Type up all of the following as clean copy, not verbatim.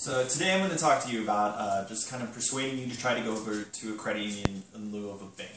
So today I'm going to talk to you about just kind of persuading you to try to go over to a credit union in lieu of a bank.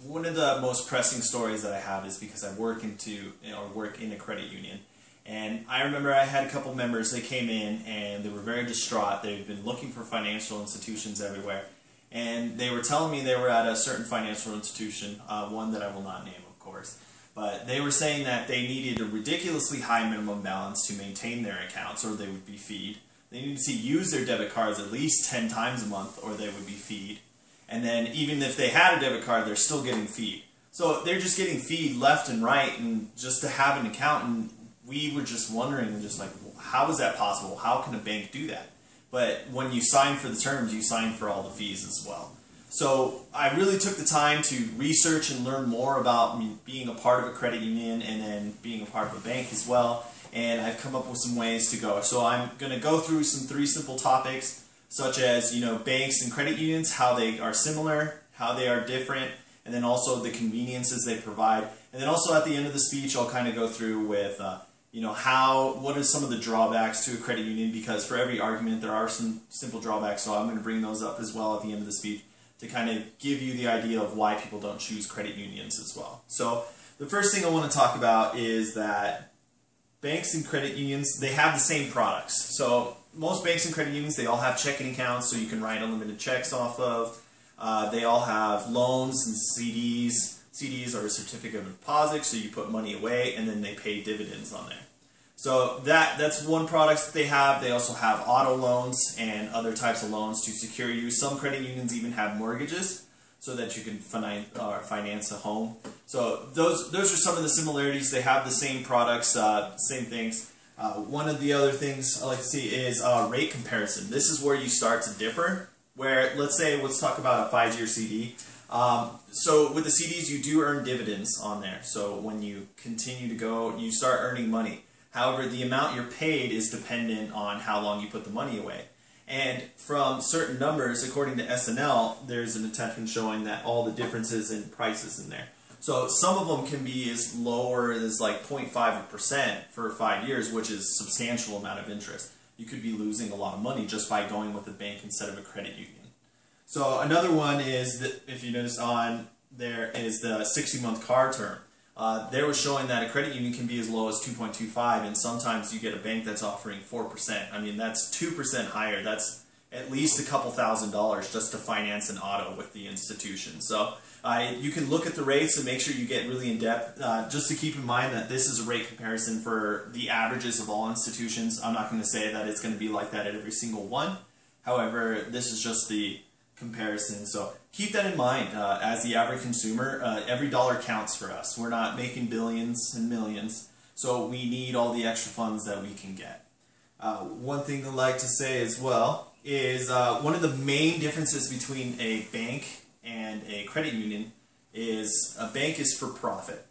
One of the most pressing stories that I have is because I work in a credit union. And I remember I had a couple members, they came in and they were very distraught. They've been looking for financial institutions everywhere. And they were telling me they were at a certain financial institution, one that I will not name, of course. But they were saying that they needed a ridiculously high minimum balance to maintain their accounts or they would be feed. They needed to use their debit cards at least 10 times a month or they would be feed. And then even if they had a debit card, they're still getting feed. So they're just getting feed left and right, and just to have an account, and we were just wondering, just like, how is that possible? How can a bank do that? But when you sign for the terms, you sign for all the fees as well. So I really took the time to research and learn more about being a part of a credit union and then being a part of a bank as well. And I've come up with some ways to go. So I'm going to go through three simple topics, such as, banks and credit unions, how they are similar, how they are different, and then also the conveniences they provide. And then also at the end of the speech, I'll kind of go through with, what are some of the drawbacks to a credit union, because for every argument there are some simple drawbacks, so I'm going to bring those up as well at the end of the speech to kind of give you the idea of why people don't choose credit unions as well. So the first thing I want to talk about is that banks and credit unions, they have the same products. So most banks and credit unions, they all have checking accounts so you can write unlimited checks off of. They all have loans and CDs. CDs are a certificate of deposit, so you put money away and then they pay dividends on there. So that's one product that they have. They also have auto loans and other types of loans to secure you. Some credit unions even have mortgages so that you can finance a home. So those are some of the similarities. They have the same products, same things. One of the other things I like to see is rate comparison. This is where you start to differ. Where, let's talk about a 5-year CD. So with the CDs, you do earn dividends on there. So when you continue to go, you start earning money. However, the amount you're paid is dependent on how long you put the money away. And from certain numbers, according to SNL, there's an attachment showing that all the differences in prices in there. So some of them can be as lower as like 0.5% for 5 years, which is a substantial amount of interest. You could be losing a lot of money just by going with a bank instead of a credit union. So another one is that, if you notice on there, is the 60-month car term. They were showing that a credit union can be as low as 2.25, and sometimes you get a bank that's offering 4%. I mean, that's 2% higher. That's at least a couple $1,000s just to finance an auto with the institution. So you can look at the rates and make sure you get really in depth. Just to keep in mind that this is a rate comparison for the averages of all institutions. I'm not going to say that it's going to be like that at every single one. However, this is just the comparison. So keep that in mind. As the average consumer, every dollar counts for us. We're not making billions and millions, so we need all the extra funds that we can get. One thing I'd like to say as well is one of the main differences between a bank and a credit union is a bank is for profit.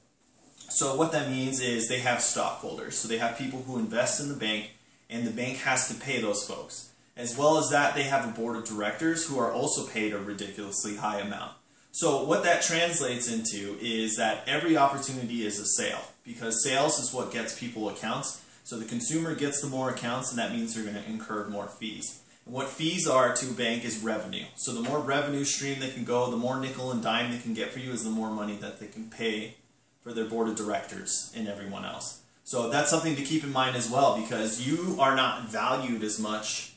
So what that means is they have stockholders. So they have people who invest in the bank, and the bank has to pay those folks. As well as that, they have a board of directors who are also paid a ridiculously high amount. So what that translates into is that every opportunity is a sale, because sales is what gets people accounts. So the consumer gets the more accounts, and that means they're going to incur more fees. And what fees are to a bank is revenue. So the more revenue stream they can go, the more nickel and dime they can get for you, is the more money that they can pay for their board of directors and everyone else. So that's something to keep in mind as well, because you are not valued as much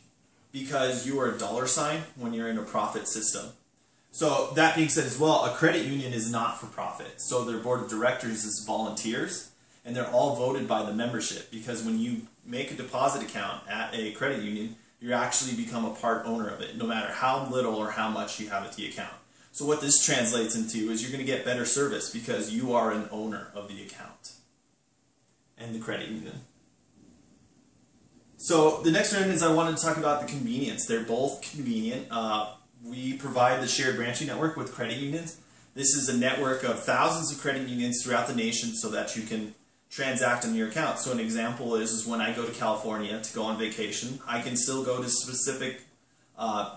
because you are a dollar sign when you're in a profit system. So that being said as well, a credit union is not for profit. So their board of directors is volunteers, and they're all voted by the membership, because when you make a deposit account at a credit union, you actually become a part owner of it, no matter how little or how much you have at the account. So what this translates into is you're going to get better service because you are an owner of the account and the credit union. So the next one is I wanted to talk about the convenience. They're both convenient. We provide the shared branching network with credit unions. This is a network of thousands of credit unions throughout the nation so that you can transact on your account. So an example is when I go to California to go on vacation, I can still go to specific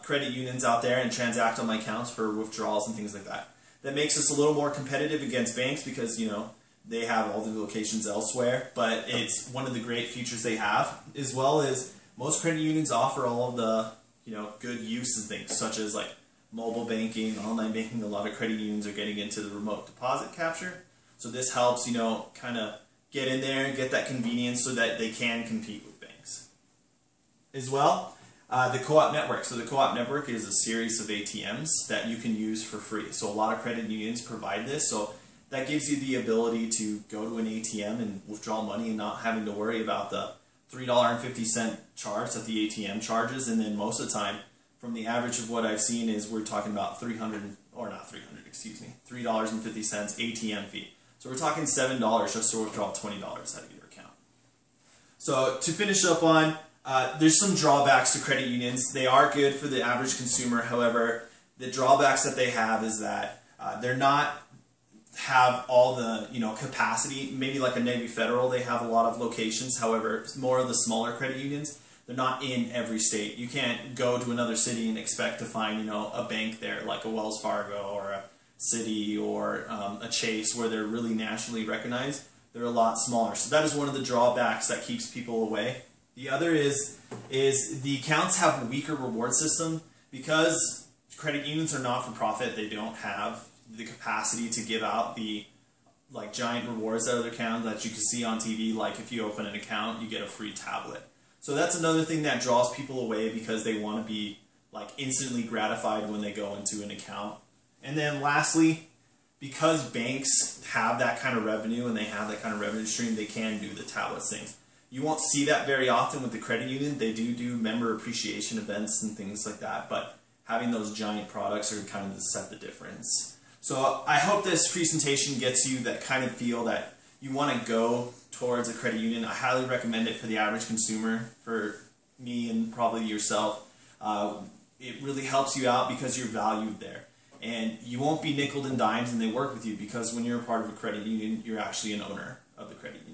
credit unions out there and transact on my accounts for withdrawals and things like that. That makes us a little more competitive against banks because, they have all the locations elsewhere, but it's one of the great features they have, as well as most credit unions offer all of the good use and things, such as like mobile banking, online banking. A lot of credit unions are getting into the remote deposit capture. So this helps, kind of get in there and get that convenience so that they can compete with banks. As well, the co-op network. So the co-op network is a series of ATMs that you can use for free. So a lot of credit unions provide this. So that gives you the ability to go to an ATM and withdraw money and not having to worry about the $3.50 charge that the ATM charges. And then most of the time, from the average of what I've seen, is we're talking about $3.50 ATM fee. So we're talking $7 just to withdraw $20 out of your account. So to finish up on, there's some drawbacks to credit unions. They are good for the average consumer. However, the drawbacks that they have is that they're not have all the capacity. Maybe like a Navy Federal, they have a lot of locations. However, more of the smaller credit unions, they're not in every state. You can't go to another city and expect to find a bank there like a Wells Fargo or a Citi or a Chase, where they're really nationally recognized. They're a lot smaller. So that is one of the drawbacks that keeps people away. The other is the accounts have a weaker reward system because credit unions are not for profit. They don't have the capacity to give out the giant rewards out of their account that you can see on TV. Like if you open an account, you get a free tablet. So that's another thing that draws people away because they want to be instantly gratified when they go into an account. And then lastly, because banks have that kind of revenue and they have that kind of revenue stream, they can do the tablets things. You won't see that very often with the credit union. They do member appreciation events and things like that, but having those giant products are kind of to set the difference. So I hope this presentation gets you that kind of feel that you want to go towards a credit union. I highly recommend it for the average consumer, for me and probably yourself. It really helps you out because you're valued there. And you won't be nickeled and dimed and they work with you, because when you're a part of a credit union, you're actually an owner of the credit union.